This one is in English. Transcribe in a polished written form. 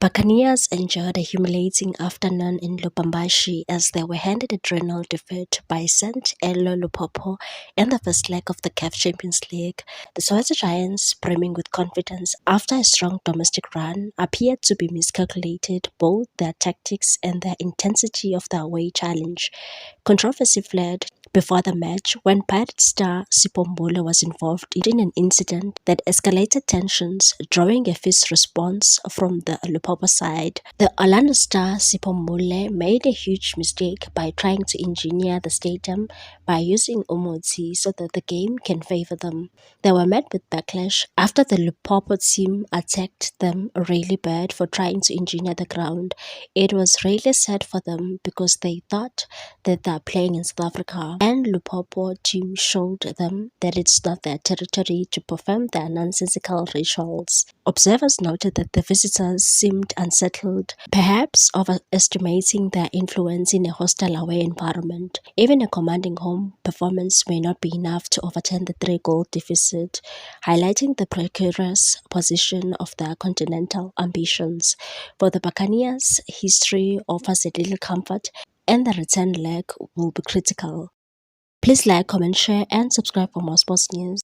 Buccaneers enjoyed a humiliating afternoon in Lubumbashi as they were handed a 3-0 defeat by St. Elo Lupopo in the first leg of the CAF Champions League. The Soweto Giants, brimming with confidence after a strong domestic run, appeared to be miscalculated both their tactics and the intensity of the away challenge. Controversy flared before the match when Pirate star Sipho Mbule was involved in an incident that escalated tensions, drawing a fierce response from the Lupopo side. The Orlando star Sipho Mbule made a huge mistake by trying to engineer the stadium by using Umotsi so that the game can favor them. They were met with backlash after the Lupopo team attacked them really bad for trying to engineer the ground. It was really sad for them because they thought that they're playing in South Africa, and Lupopo team showed them that it's not their territory to perform their nonsensical rituals. Observers noted that the visitors seemed unsettled, perhaps overestimating their influence in a hostile away environment. Even a commanding home performance may not be enough to overturn the 3-goal deficit, highlighting the precarious position of their continental ambitions. For the Buccaneers, history offers a little comfort, and the return leg will be critical. Please like, comment, share, and subscribe for more sports news.